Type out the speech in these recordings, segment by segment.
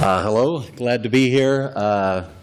Hello, glad to be here.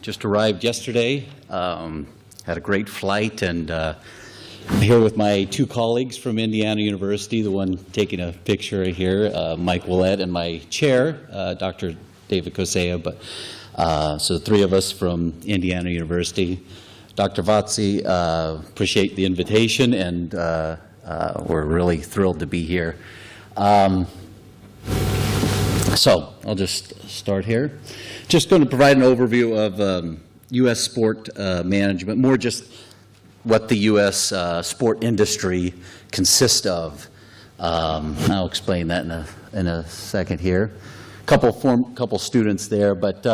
Just arrived yesterday. Had a great flight, and I'm here with my two colleagues from Indiana University, the one taking a picture here, Mike Willett, and my chair, Dr. David Kosea. So the three of us from Indiana University. Dr. Vatsi, appreciate the invitation, and we're really thrilled to be here. So I'll just start here. Just going to provide an overview of U.S. sport management, more just what the U.S. sport industry consists of. I'll explain that in a second here. Couple students there, but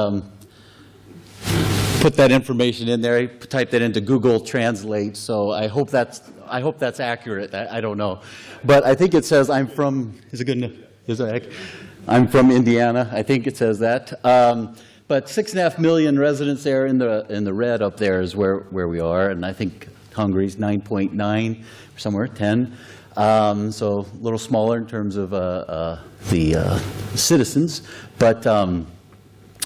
put that information in there. Type that into Google Translate. So I hope that's accurate. I don't know, but I think it says I'm from. Is it good enough? Is it accurate? I'm from Indiana. I think it says that. But 6.5 million residents there in the red up there is where we are, and I think Hungary's 9.9, somewhere 10. So a little smaller in terms of the citizens. But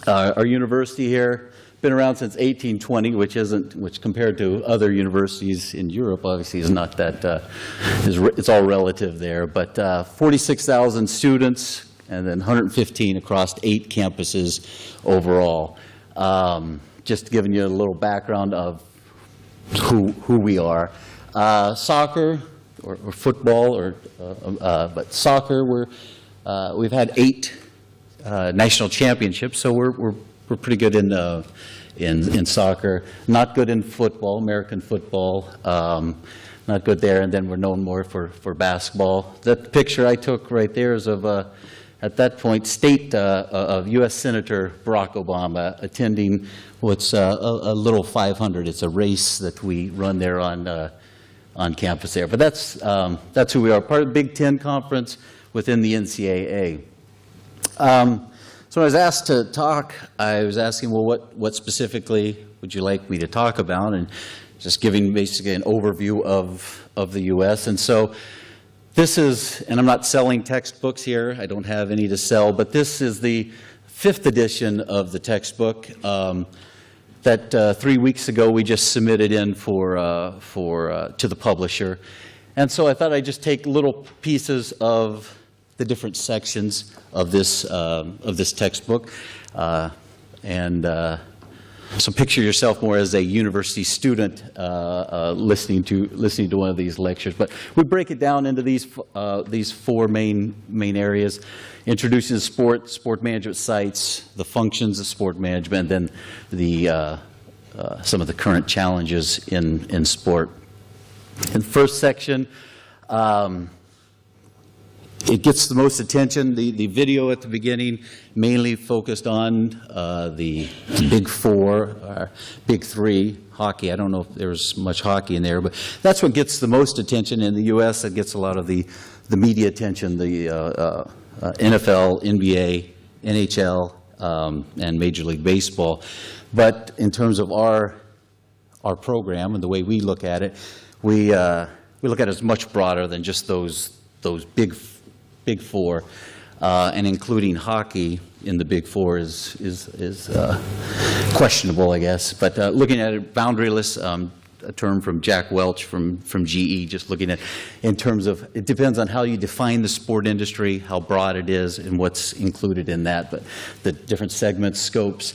our university here been around since 1820, which compared to other universities in Europe, obviously is not that. It's all relative there. But 46,000 students. And then 115 across 8 campuses overall. Just giving you a little background of who we are. Soccer or football, but soccer, we've had 8 national championships, so we're pretty good in soccer. Not good in football, American football. Not good there, and then we're known more for basketball. That picture I took right there is of at that point, of U.S. Senator Barack Obama attending what's a little 500. It's a race that we run there on campus there. But that's who we are, part of the Big Ten Conference within the NCAA. So when I was asked to talk, I was asking, well, what specifically would you like me to talk about? And just giving basically an overview of the U.S. And so this is, and I'm not selling textbooks here, I don't have any to sell, but this is the 5th edition of the textbook that 3 weeks ago we just submitted in to the publisher. And so I thought I'd just take little pieces of the different sections of this textbook. So picture yourself more as a university student listening to one of these lectures. But we break it down into these 4 main areas: introducing the sport management sites, the functions of sport management, and then some of the current challenges in sport. In the first section, it gets the most attention. The video at the beginning mainly focused on the Big 4, Big 3, hockey. I don't know if there's much hockey in there, but that's what gets the most attention in the U.S. It gets a lot of the media attention, the NFL, NBA, NHL, and Major League Baseball. But in terms of our program and the way we look at it, we look at it as much broader than just those Big 4, and including hockey in the Big 4 is questionable, I guess. But looking at it, boundaryless, a term from Jack Welch from GE, just looking at in terms of, it depends on how you define the sport industry, how broad it is, and what's included in that. But the different segments, scopes,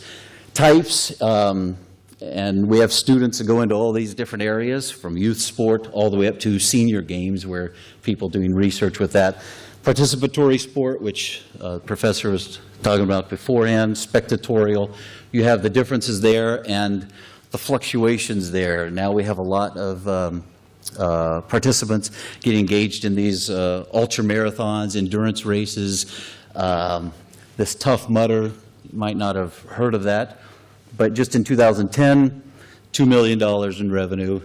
types, and we have students that go into all these different areas, from youth sport all the way up to senior games, where people doing research with that. Participatory sport, which the professor was talking about beforehand, spectatorial. You have the differences there and the fluctuations there. Now we have a lot of participants getting engaged in these ultra marathons, endurance races. This Tough Mudder, you might not have heard of that, but just in 2010, $2 million in revenue.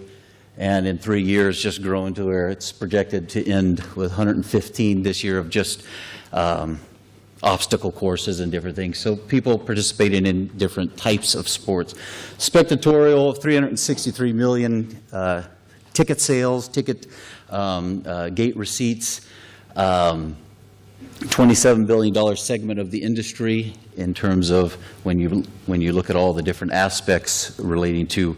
And in 3 years, just growing to where it's projected to end with 115 this year of just obstacle courses and different things. So people participating in different types of sports. Spectatorial, 363 million ticket sales, gate receipts. $27 billion segment of the industry in terms of when you look at all the different aspects relating to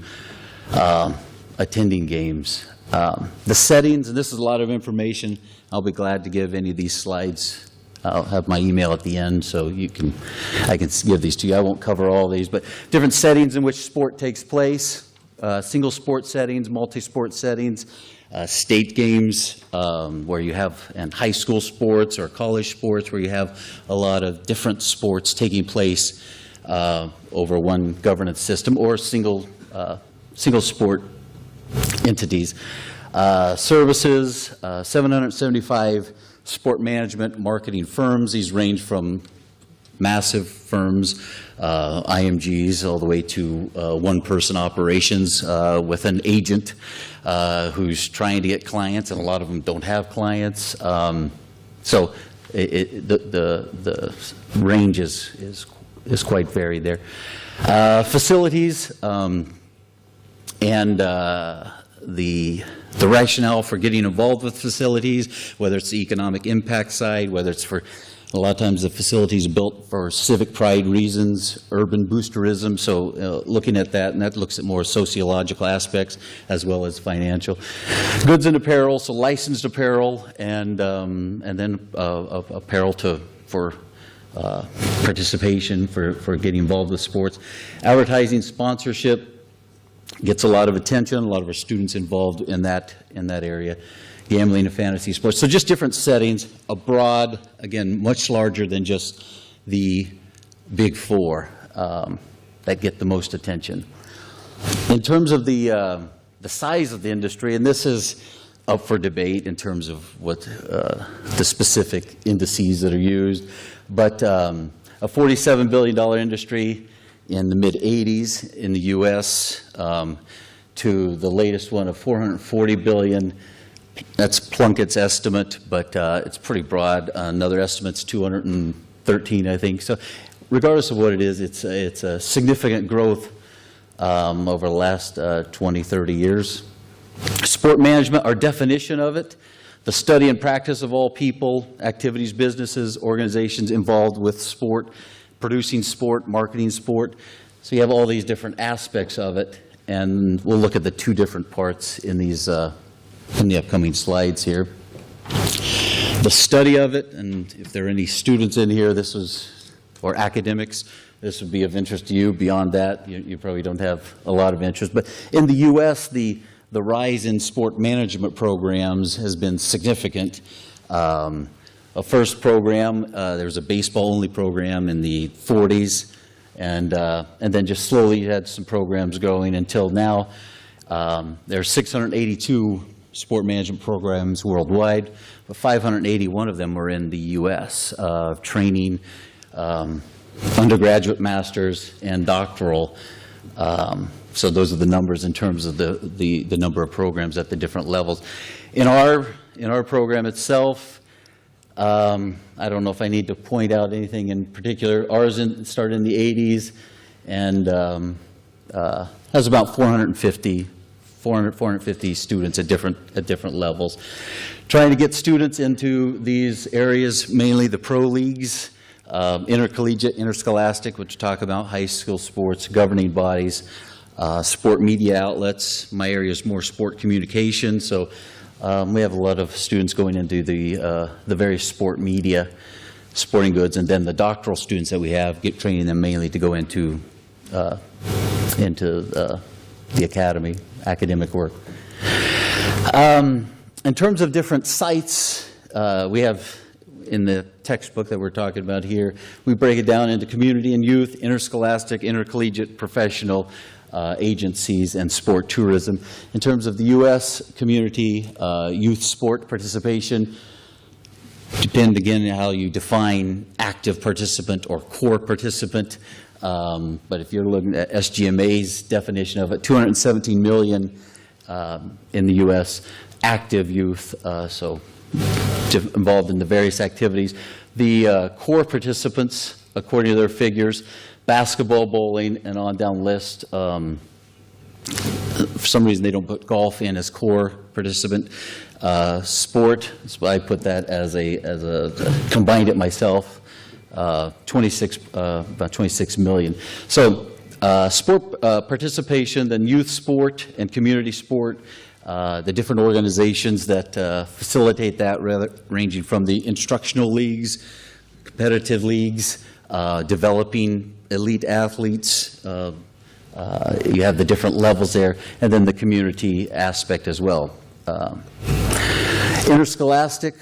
attending games. The settings, and this is a lot of information. I'll be glad to give any of these slides. I'll have my email at the end, so I can give these to you. I won't cover all these, but different settings in which sport takes place, single sport settings, multi-sport settings, state games where you have, and high school sports or college sports where you have a lot of different sports taking place over one governance system, or single sport entities. Services, 775 sport management marketing firms. These range from massive firms, IMGs, all the way to one-person operations with an agent who's trying to get clients, and a lot of them don't have clients. So the range is quite varied there. Facilities and the rationale for getting involved with facilities, whether it's the economic impact side, whether it's for, a lot of times the facilities are built for civic pride reasons, urban boosterism, so looking at that, and that looks at more sociological aspects as well as financial. Goods and apparel, so licensed apparel, and then apparel for participation, for getting involved with sports. Advertising, sponsorship gets a lot of attention, a lot of our students involved in that area. Gambling and fantasy sports. So just different settings, abroad, again, much larger than just the big four that get the most attention. In terms of the size of the industry, and this is up for debate in terms of what the specific indices that are used, but a $47 billion industry in the mid-'80s in the U.S. To the latest one of $440 billion. That's Plunkett's estimate, but it's pretty broad. Another estimate's 213, I think. So regardless of what it is, it's a significant growth over the last 20, 30 years. Sport management, our definition of it, the study and practice of all people, activities, businesses, organizations involved with sport, producing sport, marketing sport. So you have all these different aspects of it, and we'll look at the two different parts in these in the upcoming slides here. The study of it, and if there are any students in here, or academics, this would be of interest to you. Beyond that, you probably don't have a lot of interest. But in the U.S., the rise in sport management programs has been significant. A first program, there was a baseball-only program in the 40s, and then just slowly had some programs going until now. There are 682 sport management programs worldwide, but 581 of them are in the U.S., training undergraduate, master's, and doctoral. So those are the numbers in terms of the number of programs at the different levels. In our program itself, I don't know if I need to point out anything in particular. Ours started in the 80s and has about 450 students at different levels. Trying to get students into these areas, mainly the pro leagues, intercollegiate, interscholastic, which talk about high school sports, governing bodies, sport media outlets. My area is more sport communication, so we have a lot of students going into the various sport media, sporting goods, and then the doctoral students that we have, training them mainly to go into the academy, academic work. In terms of different sites, we have in the textbook that we're talking about here, we break it down into community and youth, interscholastic, intercollegiate, professional agencies, and sport tourism. In terms of the U.S. community, youth sport participation, depend again on how you define active participant or core participant. But if you're looking at SGMA's definition of it, 217 million in the U.S. active youth, so involved in the various activities. The core participants, according to their figures, basketball, bowling, and on down the list. For some reason, they don't put golf in as core participant sport. So I put that as combined it myself, about 26 million. So sport participation, then youth sport and community sport, the different organizations that facilitate that, ranging from the instructional leagues, competitive leagues, developing elite athletes. You have the different levels there, and then the community aspect as well. Interscholastic,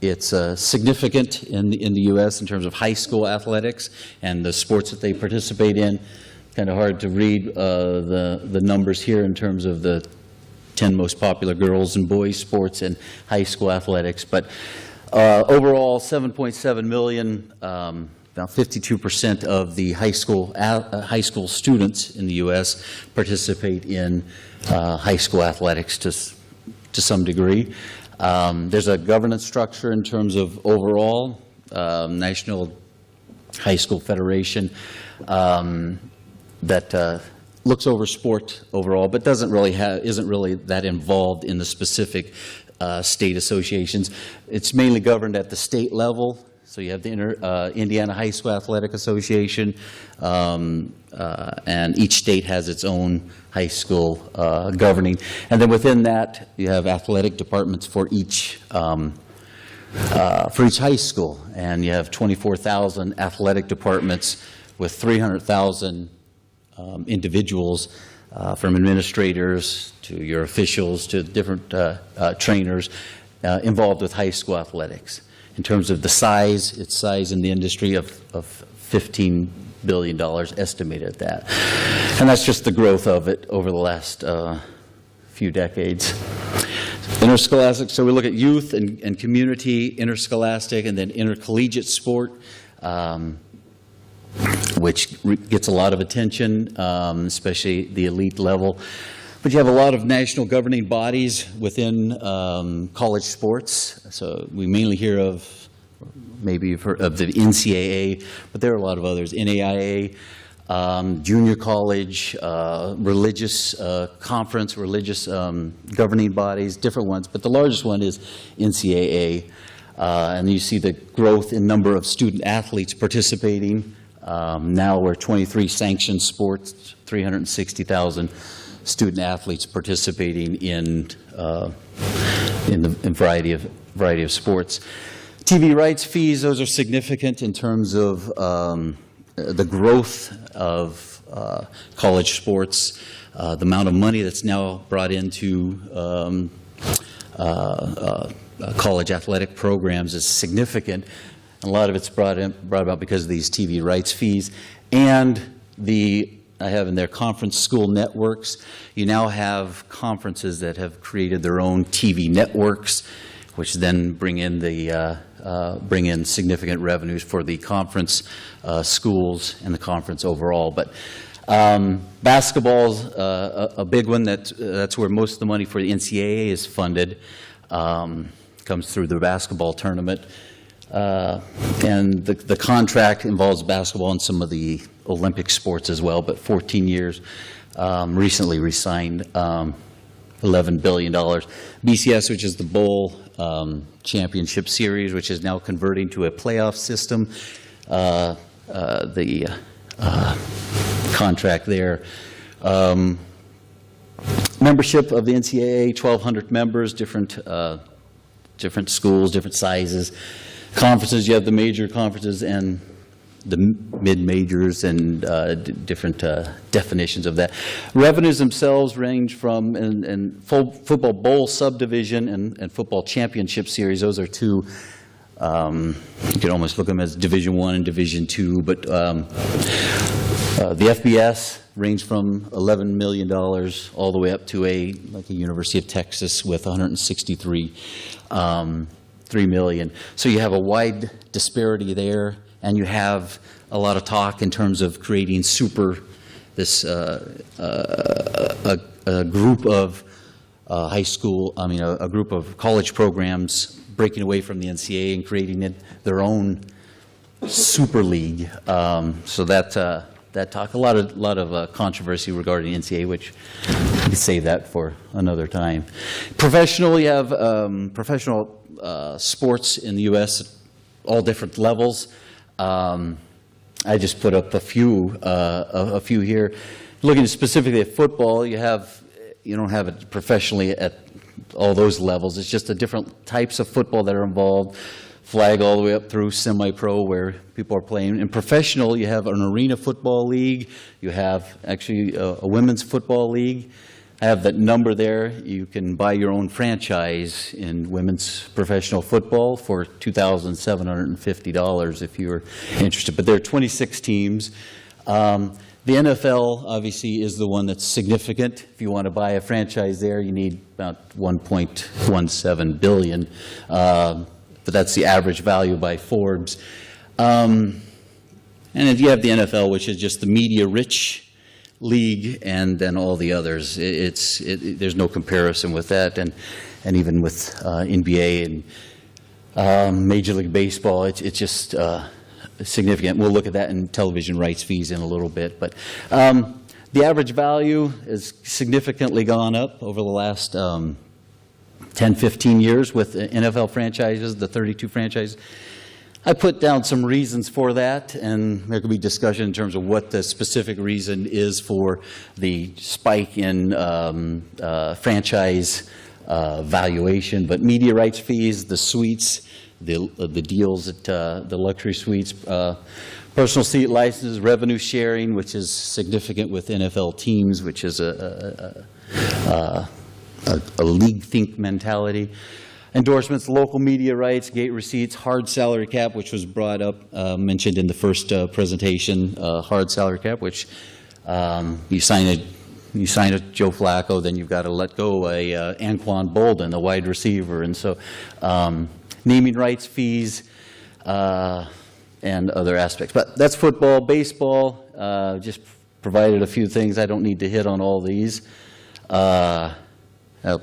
it's significant in the U.S. in terms of high school athletics and the sports that they participate in. Kind of hard to read the numbers here in terms of the 10 most popular girls and boys sports in high school athletics, but overall 7.7 million, about 52% of the high school students in the U.S. participate in high school athletics to some degree. There's a governance structure in terms of overall National High School Federation that looks over sport overall, but isn't really that involved in the specific state associations. It's mainly governed at the state level. So you have the Indiana High School Athletic Association, and each state has its own high school governing. And then within that, you have athletic departments for each high school. And you have 24,000 athletic departments with 300,000 individuals, from administrators to your officials to different trainers involved with high school athletics. In terms of the size, its size in the industry of $15 billion estimated at that. And that's just the growth of it over the last few decades. Interscholastic, so we look at youth and community, interscholastic, and then intercollegiate sport, which gets a lot of attention, especially the elite level. But you have a lot of national governing bodies within college sports. So we mainly hear of, maybe you've heard of the NCAA, but there are a lot of others. NAIA, junior college, religious conference, religious governing bodies, different ones. But the largest one is NCAA. And you see the growth in number of student athletes participating. Now we're 23 sanctioned sports, 360,000 student athletes participating in a variety of sports. TV rights fees, those are significant in terms of the growth of college sports, the amount of money that's now brought into college athletic programs is significant. And a lot of it's brought about because of these TV rights fees and I have in there conference school networks. You now have conferences that have created their own TV networks, which then bring in significant revenues for the conference schools and the conference overall. But basketball's a big one. That's where most of the money for the NCAA is funded. Comes through the basketball tournament. And the contract involves basketball and some of the Olympic sports as well, but 14 years, recently re-signed $11 billion. BCS, which is the Bowl Championship Series, which is now converting to a playoff system, the contract there. Membership of the NCAA, 1,200 members, different schools, different sizes. Conferences, you have the major conferences and the mid-majors and different definitions of that. Revenues themselves range from, and football bowl subdivision and football championship series, those are two, you can almost look at them as Division I and Division II, but the FBS range from $11 million all the way up to like a University of Texas with 163 $3 million. So you have a wide disparity there, and you have a lot of talk in terms of creating a group of a group of college programs breaking away from the NCAA and creating their own super league. So that's that talk. A lot of controversy regarding NCAA, which we can save that for another time. Professional, you have professional sports in the U.S. at all different levels. I just put up a few here. Looking specifically at football, you don't have it professionally at all those levels. It's just the different types of football that are involved. Flag all the way up through semi-pro where people are playing. In professional, you have an arena football league. You have actually a women's football league. I have that number there. You can buy your own franchise in women's professional football for $2,750 if you're interested. But there are 26 teams. The NFL, obviously, is the one that's significant. If you want to buy a franchise there, you need about $1.17 billion. But that's the average value by Forbes. And if you have the NFL, which is just the media-rich league, and then all the others, there's no comparison with that. And even with NBA and Major League Baseball, it's just significant. We'll look at that in television rights fees in a little bit. But the average value has significantly gone up over the last 10, 15 years with NFL franchises, the 32 franchises. I put down some reasons for that, and there could be discussion in terms of what the specific reason is for the spike in franchise valuation. But media rights fees, the suites, the deals at the luxury suites, personal seat licenses, revenue sharing, which is significant with NFL teams, which is a league think mentality. Endorsements, local media rights, gate receipts, hard salary cap, which was brought up, mentioned in the first presentation, hard salary cap, which you sign a Joe Flacco, then you've got to let go a Anquan Bolden, a wide receiver. And so naming rights fees and other aspects. But that's football. Baseball, just provided a few things. I don't need to hit on all these. That'll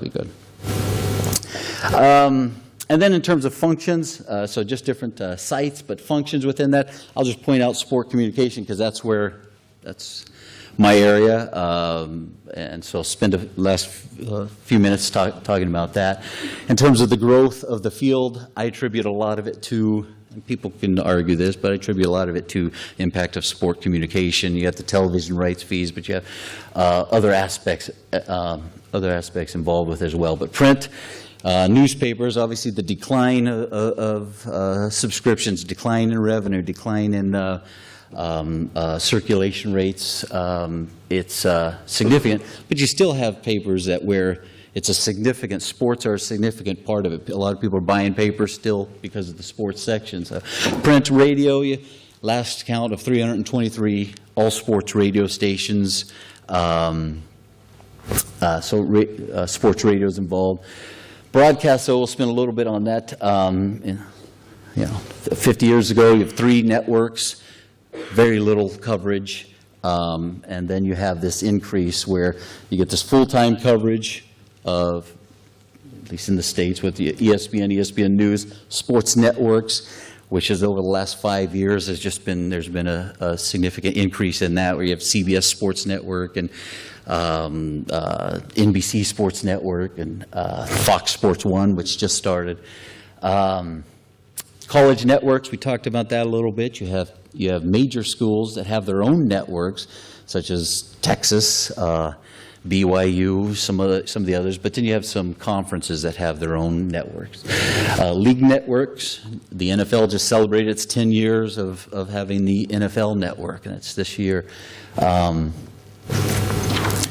be good. And then in terms of functions, so just different sites, but functions within that, I'll just point out sport communication because that's my area. And so I'll spend the last few minutes talking about that. In terms of the growth of the field, I attribute a lot of it to, and people can argue this, but I attribute a lot of it to impact of sport communication. You have the television rights fees, but you have other aspects involved with it as well. But print, newspapers, obviously the decline of subscriptions, decline in revenue, decline in circulation rates, it's significant. But you still have papers where it's a significant, sports are a significant part of it. A lot of people are buying papers still because of the sports section. So print, radio, last count of 323 all sports radio stations. Sports radio is involved. Broadcast, so we'll spend a little bit on that. 50 years ago, you have 3 networks, very little coverage, and then you have this increase where you get this full-time coverage of, at least in the States, with the ESPN News, sports networks, which is over the last 5 years there's been a significant increase in that, where you have CBS Sports Network and NBC Sports Network and Fox Sports 1, which just started. College networks, we talked about that a little bit. You have major schools that have their own networks, such as Texas, BYU, some of the others, but then you have some conferences that have their own networks. League networks, the NFL just celebrated its 10 years of having the NFL network, and it's this year.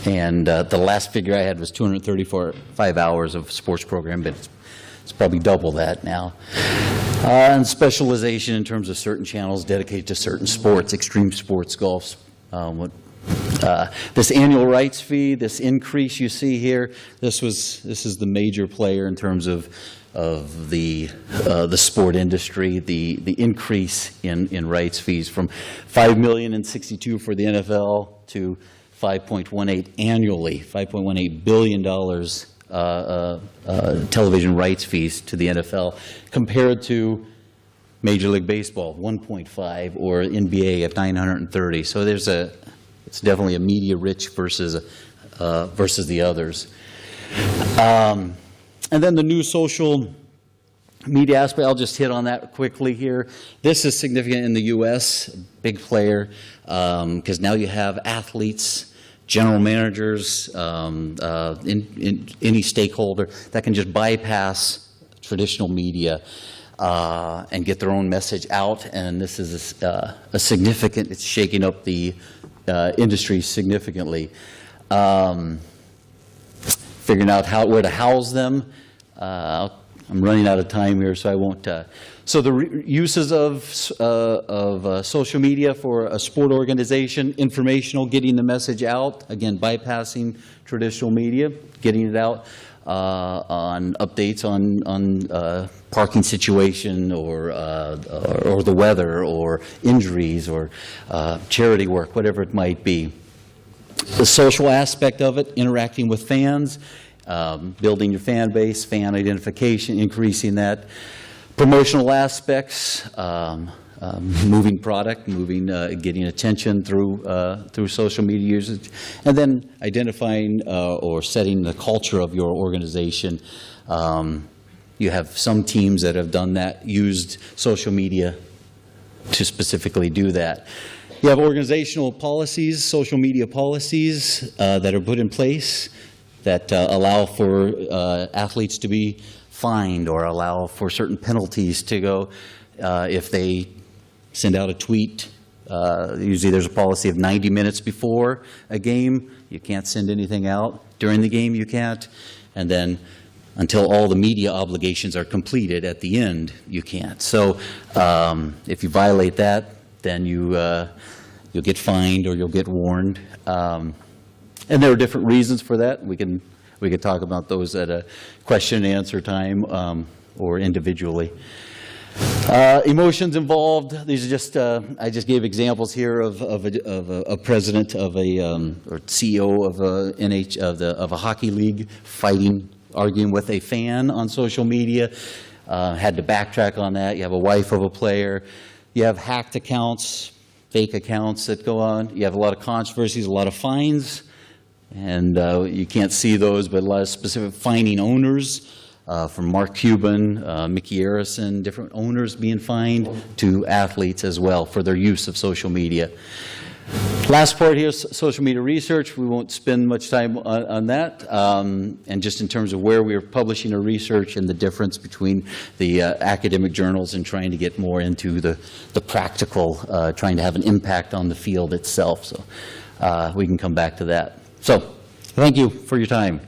And the last figure I had was 235 hours of sports program, but it's probably double that now. And specialization in terms of certain channels dedicated to certain sports, extreme sports, golf. This annual rights fee, this increase you see here, this is the major player in terms of the sport industry. The increase in rights fees from $5 million in '62 for the NFL to 5.18 annually, $5.18 billion television rights fees to the NFL, compared to Major League Baseball, 1.5, or NBA at 930. So it's definitely a media-rich versus the others. And then the new social media aspect, I'll just hit on that quickly here. This is significant in the U.S., big player, because now you have athletes, general managers, any stakeholder that can just bypass traditional media and get their own message out. And this is a significant, it's shaking up the industry significantly. Figuring out where to house them. I'm running out of time here, so I won't. So the uses of social media for a sport organization: informational, getting the message out. Again, bypassing traditional media, getting it out on updates on parking situation or the weather or injuries or charity work, whatever it might be. The social aspect of it, interacting with fans, building your fan base, fan identification, increasing that. Promotional aspects, moving product, getting attention through social media usage, and then identifying or setting the culture of your organization. You have some teams that have done that, used social media to specifically do that. You have organizational policies, social media policies that are put in place that allow for athletes to be fined or allow for certain penalties to go if they send out a tweet. Usually there's a policy of 90 minutes before a game, you can't send anything out. During the game, you can't. And then until all the media obligations are completed at the end, you can't. So if you violate that, then you'll get fined or you'll get warned. And there are different reasons for that. We could talk about those at a question and answer time or individually. Emotions involved. These are just I just gave examples here of a president of or CEO of a hockey league arguing with a fan on social media. Had to backtrack on that. You have a wife of a player. You have hacked accounts, fake accounts that go on. You have a lot of controversies, a lot of fines, and you can't see those, but a lot of specific fining owners. From Mark Cuban, Mickey Arison, different owners being fined, to athletes as well for their use of social media. Last part here is social media research. We won't spend much time on that. And just in terms of where we're publishing our research and the difference between the academic journals and trying to get more into the practical, trying to have an impact on the field itself. So we can come back to that. So thank you for your time.